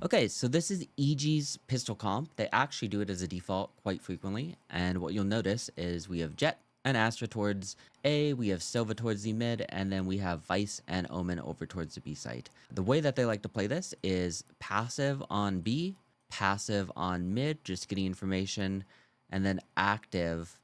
Okay, so this is EG's pistol comp. They actually do it as a default quite frequently. And what you'll notice is we have Jet and Astra towards A, we have Silva towards the mid, and then we have Vice and Omen over towards the B site. The way that they like to play this is passive on B, passive on mid, just getting information, and then active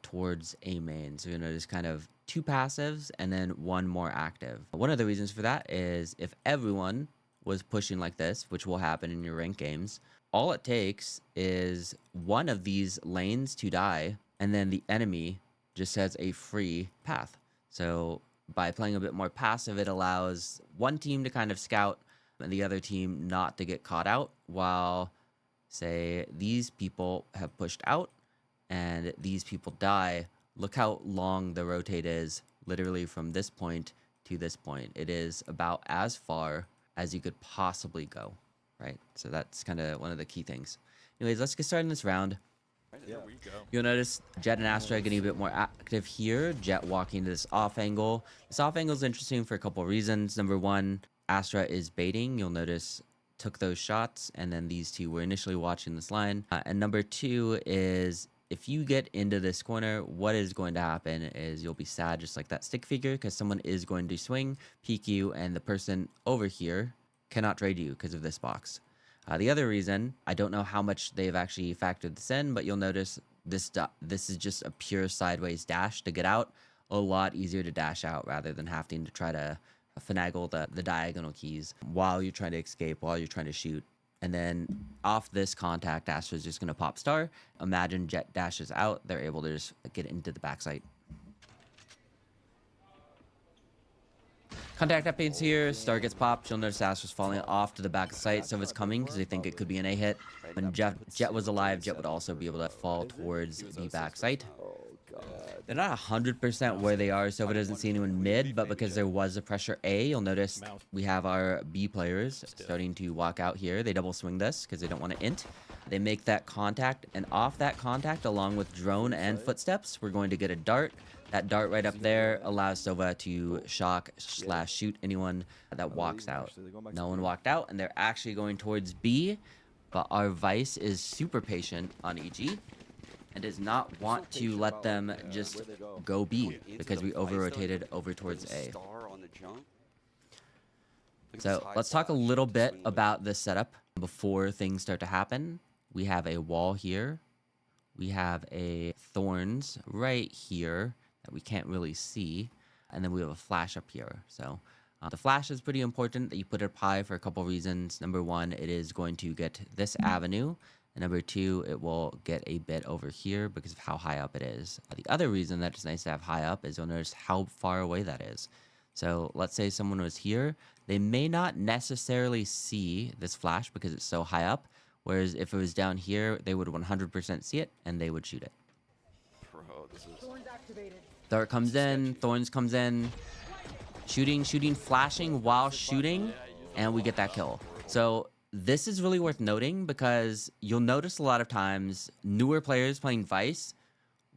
towards A main. So you'll notice kind of two passives and then one more active. One of the reasons for that is if everyone was pushing like this, which will happen in your ranked games, all it takes is one of these lanes to die, and then the enemy just has a free path. So by playing a bit more passive, it allows one team to kind of scout and the other team not to get caught out, while, say, these people have pushed out and these people die. Look how long the rotate is, literally from this point to this point. It is about as far as you could possibly go, right? So that's kind of one of the key things. Anyways, let's get started in this round. Here we go. You'll notice Jet and Astra getting a bit more active here. Jet walking to this off angle. This off angle is interesting for a couple of reasons. Number one, Astra is baiting. You'll notice took those shots, and then these two were initially watching this line. And number two is if you get into this corner, what is going to happen is you'll be sad just like that stick figure, because someone is going to swing, peek you, and the person over here cannot trade you because of this box. The other reason, I don't know how much they've actually factored this in, but you'll notice this is just a pure sideways dash to get out. A lot easier to dash out rather than having to try to finagle the diagonal keys while you're trying to escape, while you're trying to shoot. And then off this contact, Astra's just going to pop star. Imagine Jet dashes out. They're able to just get into the backside. Contact happens here. Star gets popped. You'll notice Astra's falling off to the back of the site. So it's coming because they think it could be an A hit. When Jet was alive, Jet would also be able to fall towards the back site. They're not 100% where they are, so it doesn't see anyone mid, but because there was a pressure A, you'll notice we have our B players starting to walk out here. They double swing this because they don't want to int. They make that contact, and off that contact, along with drone and footsteps, we're going to get a dart. That dart right up there allows Silva to shock/shoot anyone that walks out. No one walked out, and they're actually going towards B, but our Vice is super patient on EG and does not want to let them just go B because we over-rotated over towards A. So let's talk a little bit about this setup before things start to happen. We have a wall here. We have a thorns right here that we can't really see. And then we have a flash up here. So the flash is pretty important that you put it up high for a couple reasons. Number one, it is going to get this avenue. And number two, it will get a bit over here because of how high up it is. The other reason that it's nice to have high up is you'll notice how far away that is. So let's say someone was here. They may not necessarily see this flash because it's so high up. Whereas if it was down here, they would 100% see it and they would shoot it. Bro, this is... Dart comes in, Thorns comes in. Shooting, flashing while shooting. And we get that kill. So this is really worth noting because you'll notice a lot of times newer players playing Vice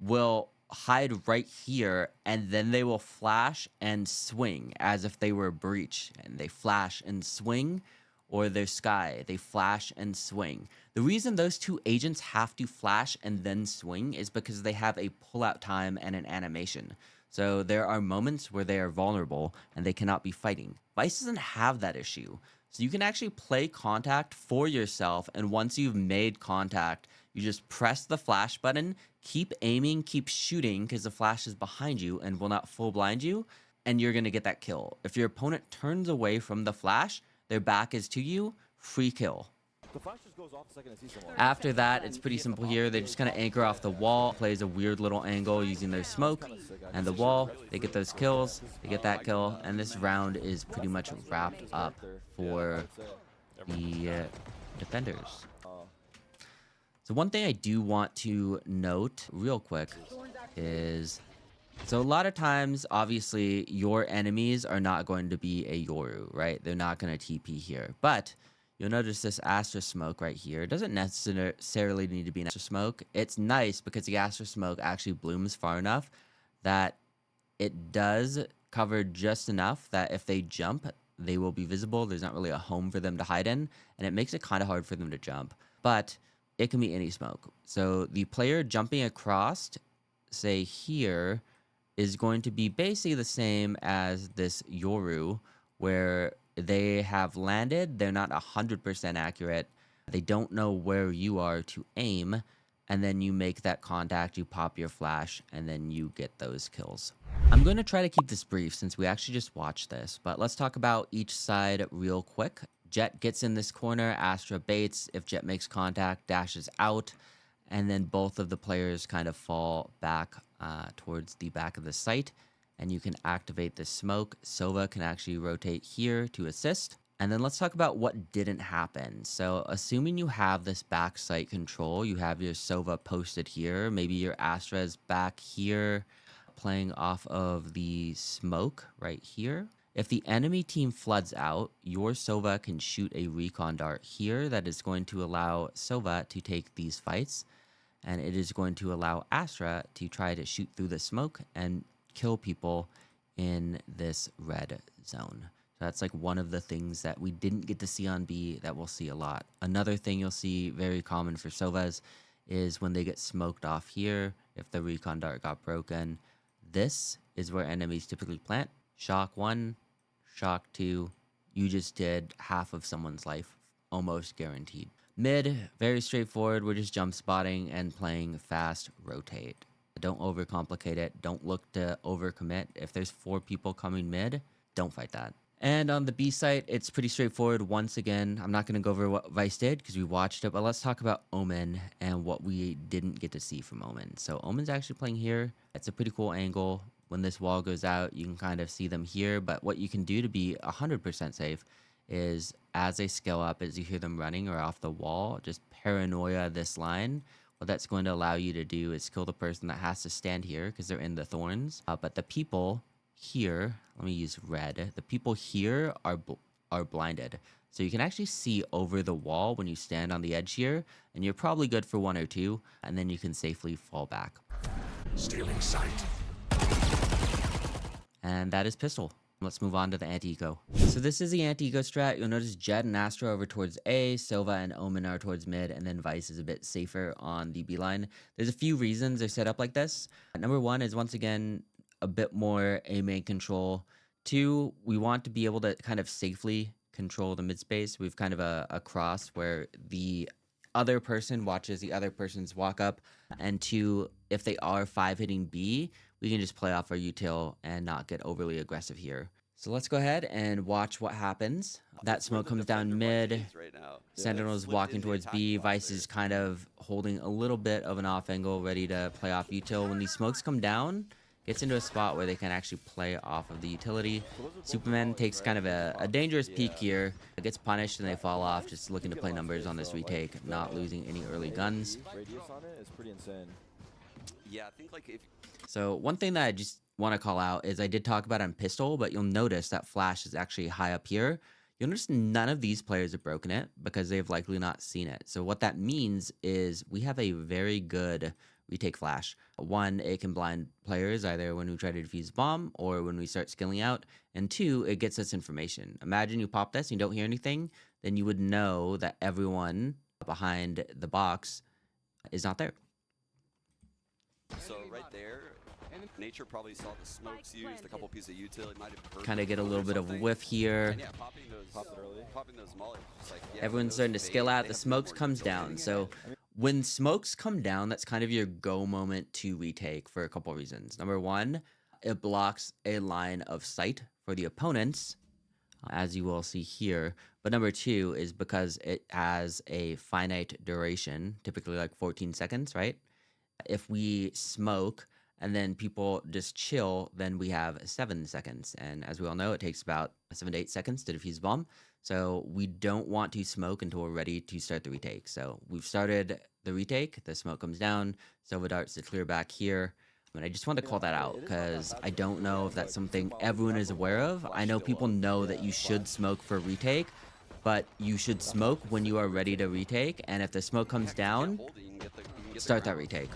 will hide right here and then they will flash and swing as if they were a breach, and they flash and swing, or their Sky, they flash and swing. The reason those two agents have to flash and then swing is because they have a pullout time and an animation. So there are moments where they are vulnerable and they cannot be fighting. Vice doesn't have that issue. So you can actually play contact for yourself, and once you've made contact, you just press the flash button, keep aiming, keep shooting, because the flash is behind you and will not full blind you, and you're going to get that kill. If your opponent turns away from the flash, their back is to you, free kill. The flash just goes off the second I see someone. After that, it's pretty simple here. They just kind of anchor off the wall, plays a weird little angle using their smoke and the wall. They get those kills, they get that kill, and this round is pretty much wrapped up for the defenders. So one thing I do want to note real quick is, so a lot of times, obviously, your enemies are not going to be a Yoru, right? They're not going to TP here, but you'll notice this Astra smoke right here. It doesn't necessarily need to be an Astra smoke. It's nice because the Astra smoke actually blooms far enough that it does cover just enough that if they jump, they will be visible. There's not really a home for them to hide in, and it makes it kind of hard for them to jump. But it can be any smoke. So the player jumping across, say here, is going to be basically the same as this Yoru, where they have landed. They're not 100% accurate. They don't know where you are to aim. And then you make that contact, you pop your flash, and then you get those kills. I'm going to try to keep this brief since we actually just watched this, but let's talk about each side real quick. Jet gets in this corner, Astra baits. If Jet makes contact, dashes out, and then both of the players kind of fall back towards the back of the site, and you can activate the smoke. Sova can actually rotate here to assist. And then let's talk about what didn't happen. So assuming you have this back site control, you have your Sova posted here, maybe your Astra is back here playing off of the smoke right here. If the enemy team floods out, your Sova can shoot a recon dart here that is going to allow Sova to take these fights. And it is going to allow Astra to try to shoot through the smoke and kill people in this red zone. So that's like one of the things that we didn't get to see on B that we'll see a lot. Another thing you'll see very common for Sovas is when they get smoked off here, if the recon dart got broken, this is where enemies typically plant. Shock 1, shock 2, you just did half of someone's life, almost guaranteed. Mid, very straightforward. We're just jump spotting and playing fast rotate. Don't overcomplicate it. Don't look to overcommit. If there's 4 people coming mid, don't fight that. And on the B site, it's pretty straightforward. Once again, I'm not going to go over what Vice did because we watched it, but let's talk about Omen and what we didn't get to see from Omen. So Omen's actually playing here. It's a pretty cool angle. When this wall goes out, you can kind of see them here, but what you can do to be 100% safe is as they scale up, as you hear them running or off the wall, just paranoia this line. What that's going to allow you to do is kill the person that has to stand here because they're in the thorns. But the people here, let me use red. The people here are blinded. So you can actually see over the wall when you stand on the edge here, and you're probably good for 1 or 2, and then you can safely fall back. Stealing sight. And that is pistol. Let's move on to the anti-eco. So this is the anti-eco strat. You'll notice Jet and Astra over towards A, Sova and Omen are towards mid, and then Vice is a bit safer on the B line. There's a few reasons they're set up like this. Number 1 is, once again, a bit more A main control. 2, we want to be able to kind of safely control the mid space. We've kind of a cross where the other person watches the other person's walk up. And 2, if they are 5-hitting B, we can just play off our util and not get overly aggressive here. So let's go ahead and watch what happens. That smoke comes down mid. Sentinel's walking towards B. Vice is kind of holding a little bit of an off angle, ready to play off util. When these smokes come down, gets into a spot where they can actually play off of the utility. Superman takes kind of a dangerous peek here. Gets punished and they fall off, just looking to play numbers on this retake, not losing any early guns. Radius on it is pretty insane. Yeah, I think like if So one thing that I just want to call out is I did talk about on pistol, but you'll notice that flash is actually high up here. You'll notice none of these players have broken it because they've likely not seen it. So what that means is we have a very good retake flash. 1, it can blind players either when we try to defuse a bomb or when we start skilling out. And 2, it gets us information. Imagine you pop this and you don't hear anything, then you would know that everyone behind the box is not there. so right there, Nature probably saw the smokes used, a couple pieces of util. It might have heard Kind of get a or little bit of something. whiff here. And yeah, popping those mollies, just like, yeah, Everyone's those starting to fade, skill out. they The have smokes more comes utility down. than So when smokes come down, that's kind of your go moment to retake for a couple reasons. Number 1, it blocks a line of sight for the opponents, as you will see here. But number 2 is because it has a finite duration, typically like 14 seconds, right? If we smoke and then people just chill, then we have 7 seconds. And as we all know, it takes about 7 to 8 seconds to defuse a bomb. So we don't want to smoke until we're ready to start the retake. So we've started the retake, the smoke comes down, Sova darts to clear back here. And I just want to call that out because I don't know if that's something everyone is aware of. I know people know that you should smoke for retake, but you should smoke when you are ready to retake. And if the smoke comes down, start that retake.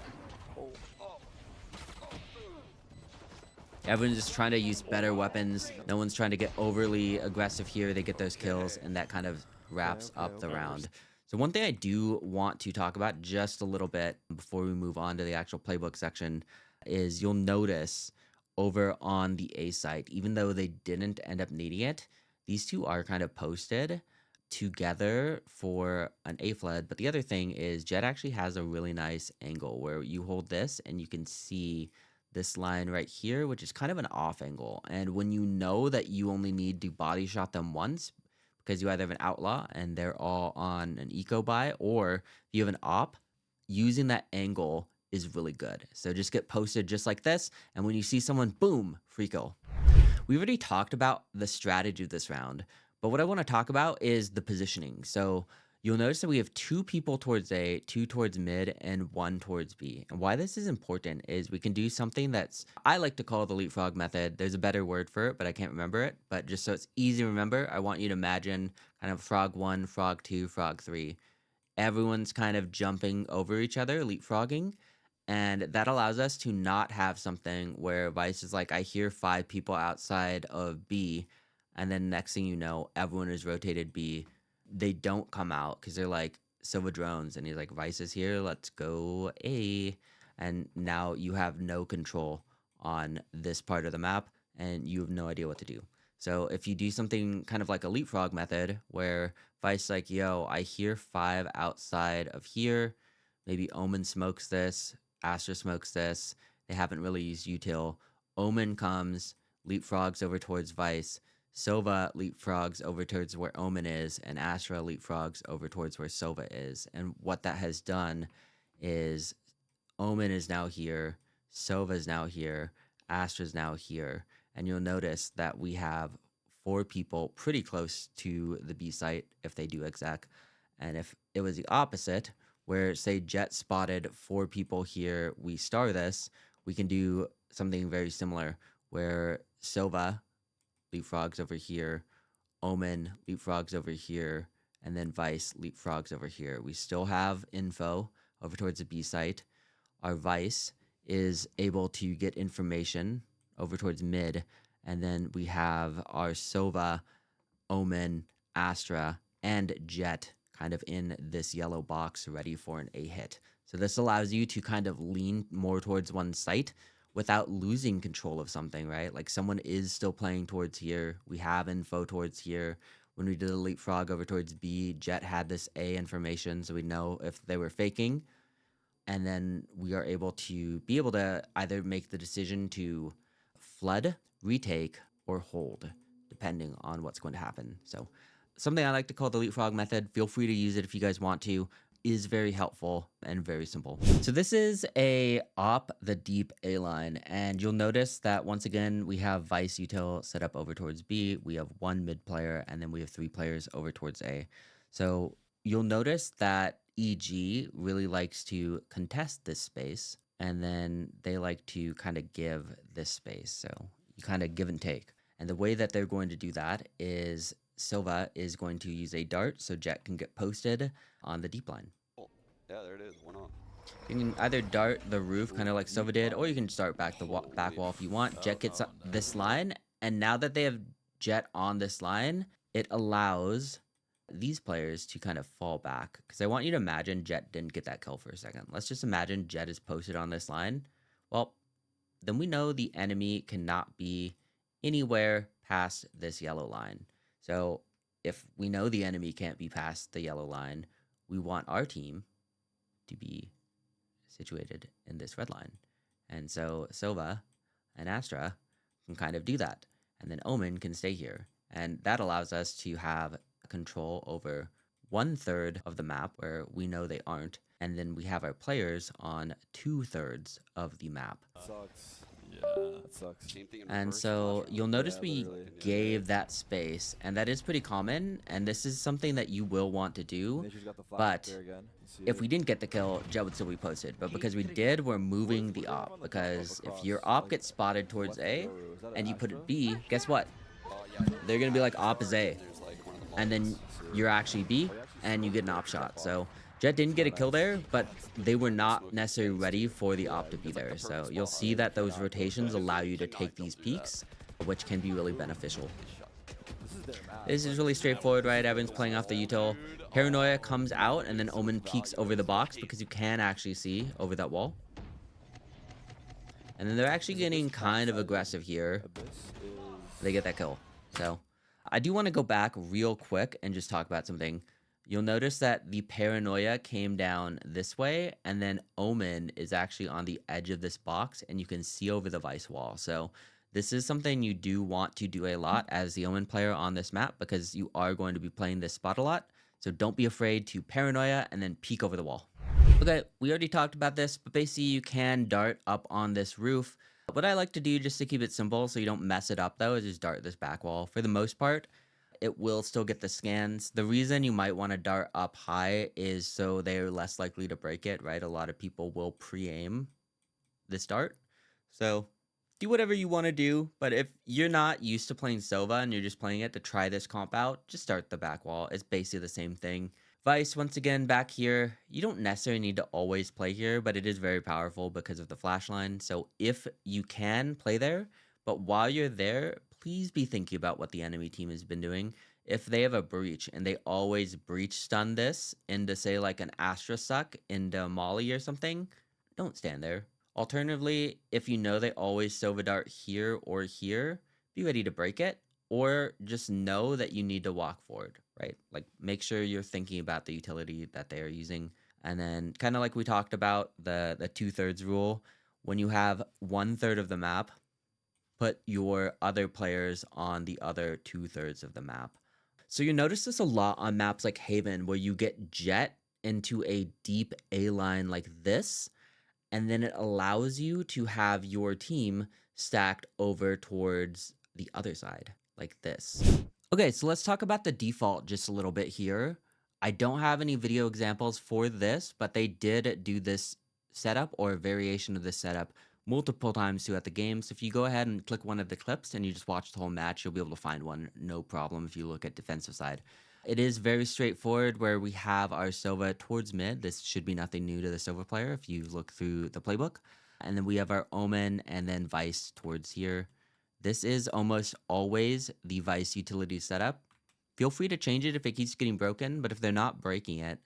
Everyone's just trying to use better weapons. No one's trying to get overly aggressive here. They get those kills, and that kind of wraps up the round. So one thing I do want to talk about just a little bit before we move on to the actual playbook section is you'll notice over on the A site, even though they didn't end up needing it, these two are kind of posted together for an A flood. But the other thing is Jet actually has a really nice angle where you hold this and you can see this line right here, which is kind of an off angle. And when you know that you only need to body shot them once because you either have an outlaw and they're all on an eco buy, or you have an op, using that angle is really good. So just get posted just like this, and when you see someone, boom, free kill. We've already talked about the strategy of this round, but what I want to talk about is the positioning. So you'll notice that we have 2 people towards A, 2 towards mid, and 1 towards B. And why this is important is we can do something that's, I like to call the leapfrog method. There's a better word for it, but I can't remember it. But just so it's easy to remember, I want you to imagine kind of frog 1, frog 2, frog 3. Everyone's kind of jumping over each other, leapfrogging. And that allows us to not have something where Vice is like, I hear 5 people outside of B, and then next thing you know, everyone is rotated B. They don't come out because they're like, Silva drones, and he's like, Vice is here, let's go A. And now you have no control on this part of the map, and you have no idea what to do. So if you do something kind of like a leapfrog method, where Vice like, yo, I hear 5 outside of here, maybe Omen smokes this, Astra smokes this, they haven't really used util. Omen comes, leapfrogs over towards Vice, Silva leapfrogs over towards where Omen is, and Astra leapfrogs over towards where Silva is. And what that has done is Omen is now here, Silva is now here, Astra's now here, and you'll notice that we have 4 people pretty close to the B site if they do exec. And if it was the opposite, where say Jet spotted 4 people here, we star this, we can do something very similar where Silva leapfrogs over here, Omen leapfrogs over here, and then Vice leapfrogs over here. We still have info over towards the B site. Our Vice is able to get information over towards mid, and then we have our Silva, Omen, Astra, and Jet kind of in this yellow box ready for an A hit. So this allows you to kind of lean more towards one site without losing control of something, right? Like someone is still playing towards here. We have info towards here. When we did the leapfrog over towards B, Jet had this A information, so we know if they were faking. And then we are able to either make the decision to flood, retake, or hold, depending on what's going to happen. So something I like to call the leapfrog method. Feel free to use it if you guys want to. Is very helpful and very simple. So this is a op the deep A line, and you'll notice that once again we have Vice util set up over towards B. We have 1 mid player, and then we have 3 players over towards A. So you'll notice that EG really likes to contest this space, and then they like to kind of give this space. So you kind of give and take. And the way that they're going to do that is Silva is going to use a dart so Jet can get posted on the deep line. Yeah, there it is. 1 on. You can either dart the roof, kind of like Silva did, or you can start back the back wall if you want. Jet gets this line, and now that they have Jet on this line, it allows these players to kind of fall back. Because I want you to imagine Jet didn't get that kill for a second. Let's just imagine Jet is posted on this line. Well, then we know the enemy cannot be anywhere past this yellow line. So if we know the enemy can't be past the yellow line, we want our team to be situated in this red line. And so Silva and Astra can kind of do that. And then Omen can stay here. And that allows us to have control over 1/3 of the map where we know they aren't. And then we have our players on 2/3 of the map. Sucks. Yeah. That sucks. Same thing in And reverse so flash you'll round. notice Yeah, we literally. gave that space, and that is pretty common, and this is something that you will want to do. Nature's got the flash but up there again. You see If it? we didn't get the kill, Jet would still be posted. But because we did, we're moving the op. Because if your op gets spotted towards A, and you put it B, guess what? Oh, yeah. They're going to be like, op is A. There's like one of the And then models. you're actually B, and you get an op shot. So Jet didn't get a kill there, but they were not necessarily ready for the op to be there. So you'll see that those rotations allow you to take these peaks, which can be really beneficial. This is really straightforward, right? Everyone's playing off the util. Paranoia comes out, and then Omen peeks over the box because you can actually see over that wall. And then they're actually getting kind of aggressive here. They get that kill. So I do want to go back real quick and just talk about something. You'll notice that the Paranoia came down this way, and then Omen is actually on the edge of this box, and you can see over the Vice wall. So this is something you do want to do a lot as the Omen player on this map, because you are going to be playing this spot a lot. So don't be afraid to Paranoia and then peek over the wall. Okay, we already talked about this, but basically you can dart up on this roof. What I like to do, just to keep it simple so you don't mess it up though, is just dart this back wall. For the most part, it will still get the scans. The reason you might want to dart up high is so they're less likely to break it, right? A lot of people will pre-aim this dart. So do whatever you want to do, but if you're not used to playing Sova and you're just playing it to try this comp out, just start the back wall. It's basically the same thing. Vice, once again, back here, you don't necessarily need to always play here, but it is very powerful because of the flash line. So if you can, play there, but while you're there, please be thinking about what the enemy team has been doing. If they have a breach and they always breach stun this into, say, like an Astra suck into Molly or something, don't stand there. Alternatively, if you know they always Sova dart here or here, be ready to break it, or just know that you need to walk forward, right? Like make sure you're thinking about the utility that they are using. And then kind of like we talked about the 2/3 rule, when you have 1/3 of the map, put your other players on the other 2/3 of the map. So you notice this a lot on maps like Haven, where you get Jet into a deep A line like this, and then it allows you to have your team stacked over towards the other side, like this. Okay, so let's talk about the default just a little bit here. I don't have any video examples for this, but they did do this setup or a variation of this setup multiple times throughout the game. So if you go ahead and click one of the clips and you just watch the whole match, you'll be able to find one, no problem, if you look at defensive side. It is very straightforward where we have our Sova towards mid. This should be nothing new to the Sova player if you look through the playbook. And then we have our Omen and then Vice towards here. This is almost always the Vice utility setup. Feel free to change it if it keeps getting broken, but if they're not breaking it,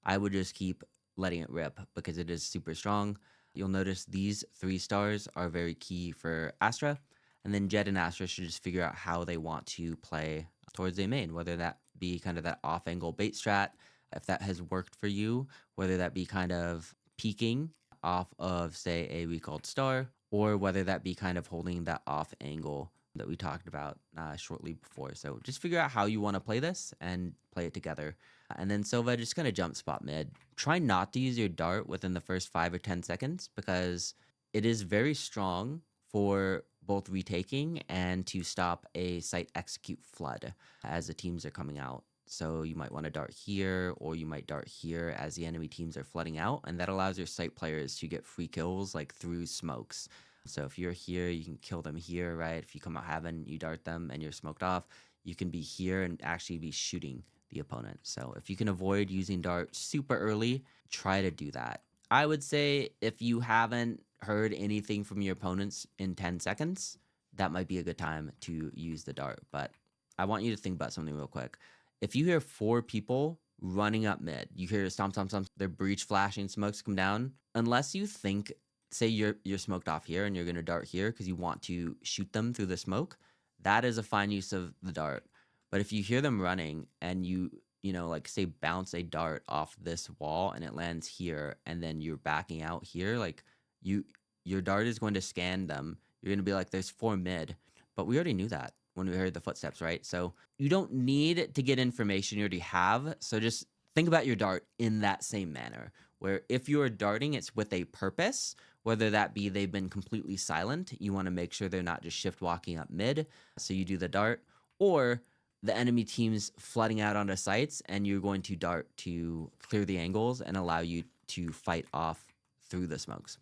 I would just keep letting it rip because it is super strong. You'll notice these 3 stars are very key for Astra, and then Jet and Astra should just figure out how they want to play towards a main, whether that be kind of that off-angle bait strat, if that has worked for you, whether that be kind of peeking off of, say, a recalled star, or whether that be kind of holding that off angle that we talked about shortly before. So just figure out how you want to play this and play it together. And then Sova, just kind of jump spot mid. Try not to use your dart within the first 5 or 10 seconds because it is very strong for both retaking and to stop a site execute flood as the teams are coming out. So you might want to dart here, or you might dart here as the enemy teams are flooding out, and that allows your site players to get free kills like through smokes. So if you're here, you can kill them here, right? If you come out heaven, you dart them and you're smoked off, you can be here and actually be shooting the opponent. So if you can avoid using dart super early, try to do that. I would say if you haven't heard anything from your opponents in 10 seconds, that might be a good time to use the dart. But I want you to think about something real quick. If you hear 4 people running up mid, you hear stomp, stomp, stomp, their breach flashing, smokes come down, unless you think, say you're smoked off here and you're going to dart here because you want to shoot them through the smoke, that is a fine use of the dart. But if you hear them running and you know, like say bounce a dart off this wall and it lands here and then you're backing out here, like your dart is going to scan them. You're going to be like, there's 4 mid, but we already knew that when we heard the footsteps, right? So you don't need to get information you already have. So just think about your dart in that same manner, where if you're darting, it's with a purpose, whether that be they've been completely silent. You want to make sure they're not just shift walking up mid. So you do the dart, or the enemy team's flooding out onto sites and you're going to dart to clear the angles and allow you to fight off through the smokes.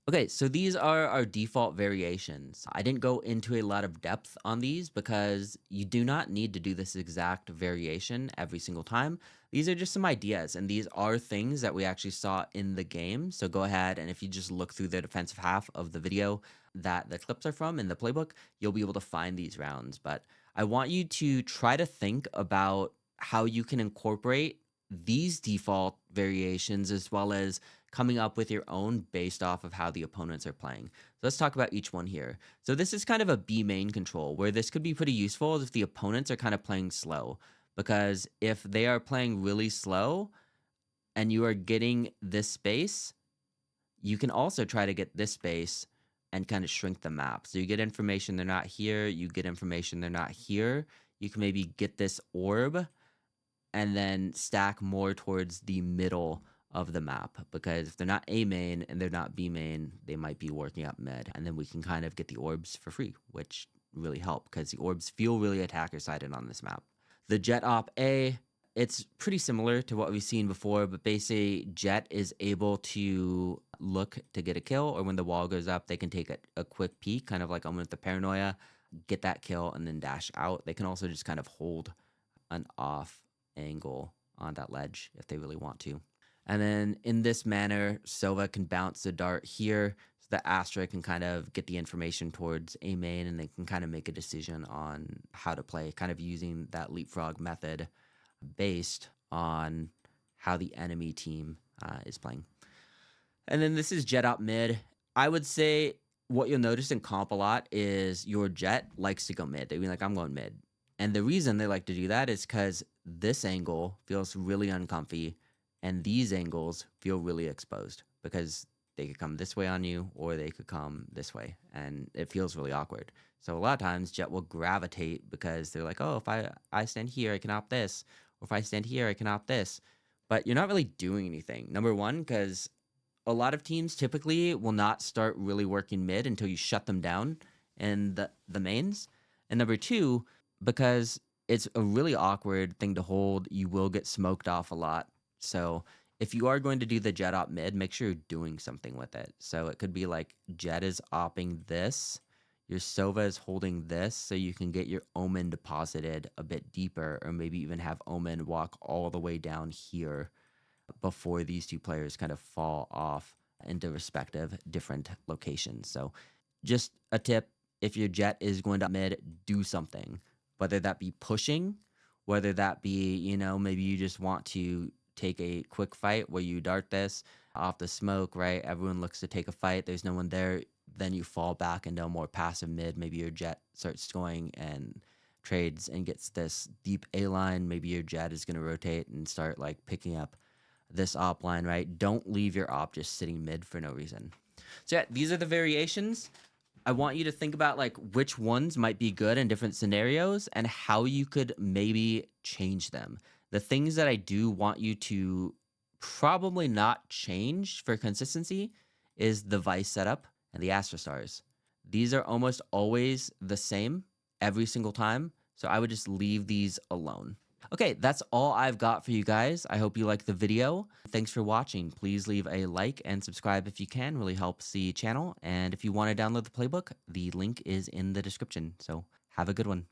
Okay, so these are our default variations. I didn't go into a lot of depth on these because you do not need to do this exact variation every single time. These are just some ideas, and these are things that we actually saw in the game. So go ahead, and if you just look through the defensive half of the video that the clips are from in the playbook, you'll be able to find these rounds. But I want you to try to think about how you can incorporate these default variations as well as coming up with your own based off of how the opponents are playing. So let's talk about each one here. So this is kind of a B main control where this could be pretty useful if the opponents are kind of playing slow, because if they are playing really slow and you are getting this space, you can also try to get this space and kind of shrink the map. So you get information they're not here, you get information they're not here. You can maybe get this orb and then stack more towards the middle of the map, because if they're not A main and they're not B main, they might be working up mid, and then we can kind of get the orbs for free, which really help because the orbs feel really attacker sided on this map. The Jet Op A, it's pretty similar to what we've seen before, but basically Jet is able to look to get a kill, or when the wall goes up, they can take a quick peek, kind of like Omen with the Paranoia, get that kill, and then dash out. They can also just kind of hold an off angle on that ledge if they really want to. And then in this manner, Sova can bounce the dart here, so that Astra can kind of get the information towards A main, and they can kind of make a decision on how to play, kind of using that leapfrog method based on how the enemy team is playing. And then this is Jet Up mid. I would say what you'll notice in comp a lot is your Jet likes to go mid. They'll be like, I'm going mid. And the reason they like to do that is because this angle feels really uncomfy, and these angles feel really exposed because they could come this way on you or they could come this way, and it feels really awkward. So a lot of times Jet will gravitate because they're like, oh, if I stand here, I can opt this. Or if I stand here, I can opt this. But you're not really doing anything. Number one, because a lot of teams typically will not start really working mid until you shut them down in the mains. And number two, because it's a really awkward thing to hold, you will get smoked off a lot. So if you are going to do the Jet op mid, make sure you're doing something with it. So it could be like Jet is opping this, your Sova is holding this, so you can get your Omen deposited a bit deeper, or maybe even have Omen walk all the way down here before these two players kind of fall off into respective different locations. So just a tip, if your Jet is going to mid, do something, whether that be pushing, whether that be, you know, maybe you just want to take a quick fight where you dart this off the smoke, right? Everyone looks to take a fight. There's no one there. Then you fall back into a more passive mid. Maybe your Jet starts going and trades and gets this deep A line. Maybe your Jet is going to rotate and start like picking up this op line, right? Don't leave your op just sitting mid for no reason. So yeah, these are the variations. I want you to think about like which ones might be good in different scenarios and how you could maybe change them. The things that I do want you to probably not change for consistency is the Vice setup and the Astra Stars. These are almost always the same every single time, so I would just leave these alone. Okay, that's all I've got for you guys. I hope you liked the video. Thanks for watching. Please leave a like and subscribe if you can. Really helps the channel. And if you want to download the playbook, the link is in the description. So have a good one.